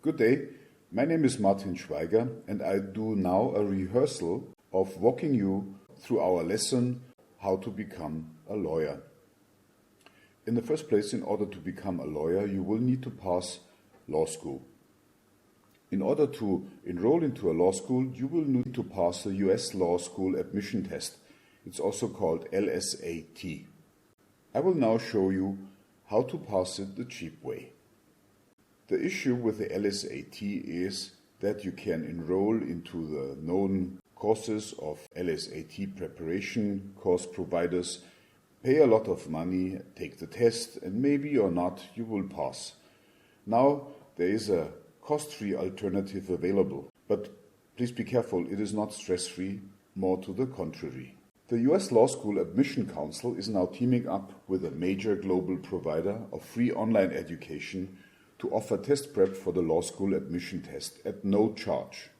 Good day, my name is Martin Schweiger and I do now a rehearsal of walking you through our lesson How to Become a Lawyer. In the first place, in order to become a lawyer, you will need to pass law school. In order to enroll into a law school, you will need to pass the US Law School admission test. It's also called LSAT. I will now show you how to pass it the cheap way. The issue with the LSAT is that you can enroll into the known courses of LSAT preparation course providers, pay a lot of money, take the test, and maybe or not you will pass. Now there is a cost-free alternative available, but please be careful, it is not stress-free, more to the contrary. The US Law School Admission Council is now teaming up with a major global provider of free online education to offer test prep for the law school admission test at no charge.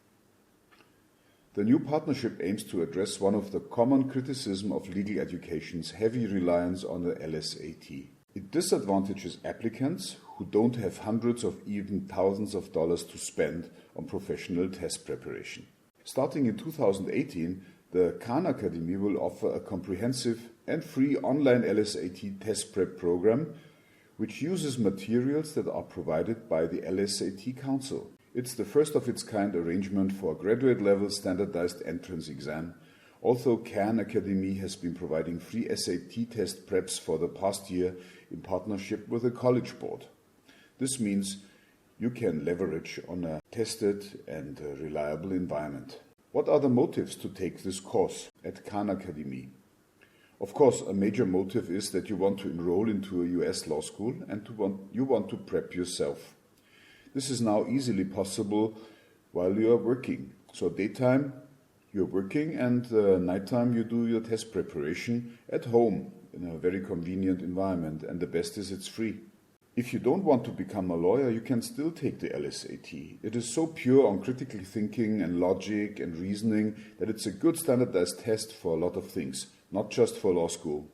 The new partnership aims to address one of the common criticisms of legal education's heavy reliance on the LSAT. It disadvantages applicants who don't have hundreds of even thousands of dollars to spend on professional test preparation. Starting in 2018, the Khan Academy will offer a comprehensive and free online LSAT test prep program which uses materials that are provided by the LSAT Council. It's the first of its kind arrangement for a graduate-level standardized entrance exam, although Khan Academy has been providing free SAT test preps for the past year in partnership with the College Board. This means you can leverage on a tested and reliable environment. What are the motives to take this course at Khan Academy? Of course, a major motive is that you want to enroll into a US law school and you want to prep yourself. This is now easily possible while you are working. So daytime you're working and nighttime you do your test preparation at home in a very convenient environment, and the best is it's free. If you don't want to become a lawyer, you can still take the LSAT. It is so pure on critical thinking and logic and reasoning that it's a good standardized test for a lot of things, not just for law school.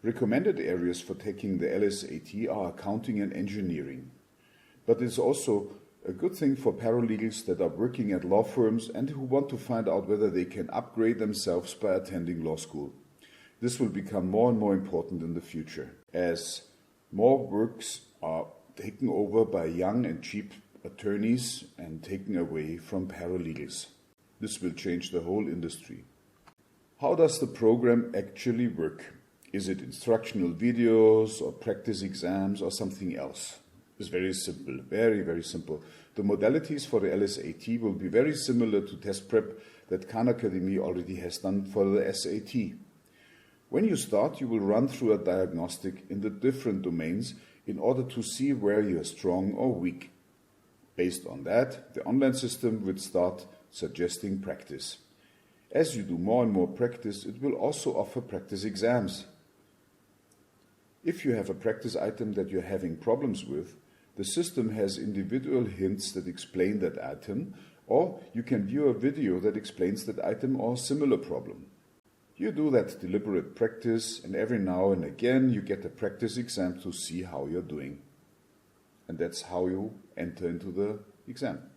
Recommended areas for taking the LSAT are accounting and engineering. But it's also a good thing for paralegals that are working at law firms and who want to find out whether they can upgrade themselves by attending law school. This will become more and more important in the future, as more works are taken over by young and cheap attorneys and taken away from paralegals. This will change the whole industry. How does the program actually work? Is it instructional videos or practice exams or something else? It's very simple, very, very simple. The modalities for the LSAT will be very similar to test prep that Khan Academy already has done for the SAT. When you start, you will run through a diagnostic in the different domains in order to see where you are strong or weak. Based on that, the online system will start suggesting practice. As you do more and more practice, it will also offer practice exams. If you have a practice item that you're having problems with, the system has individual hints that explain that item, or you can view a video that explains that item or similar problem. You do that deliberate practice, and every now and again you get a practice exam to see how you're doing. And that's how you enter into the exam.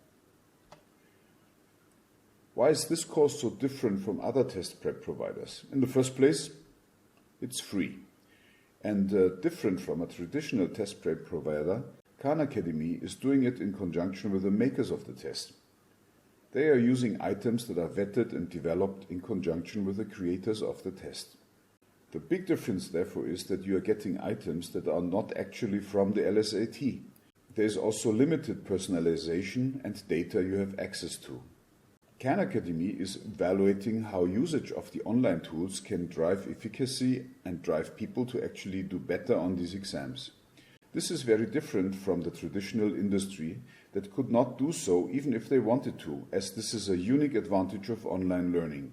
Why is this course so different from other test prep providers? In the first place, it's free. And different from a traditional test prep provider, Khan Academy is doing it in conjunction with the makers of the test. They are using items that are vetted and developed in conjunction with the creators of the test. The big difference, therefore, is that you are getting items that are not actually from the LSAT. There is also limited personalization and data you have access to. Khan Academy is evaluating how usage of the online tools can drive efficacy and drive people to actually do better on these exams. This is very different from the traditional industry that could not do so even if they wanted to, as this is a unique advantage of online learning.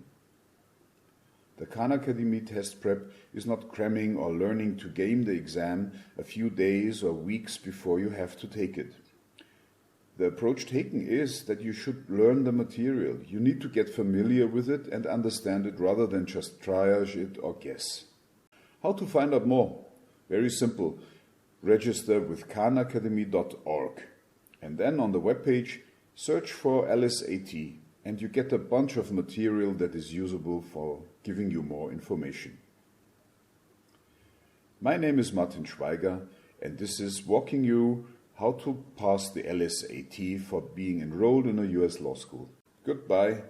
The Khan Academy test prep is not cramming or learning to game the exam a few days or weeks before you have to take it. The approach taken is that you should learn the material. You need to get familiar with it and understand it rather than just triage it or guess. How to find out more? Very simple. Register with khanacademy.org. And then on the webpage, search for LSAT, and you get a bunch of material that is usable for giving you more information. My name is Martin Schweiger, and this is walking you how to pass the LSAT for being enrolled in a US law school. Goodbye.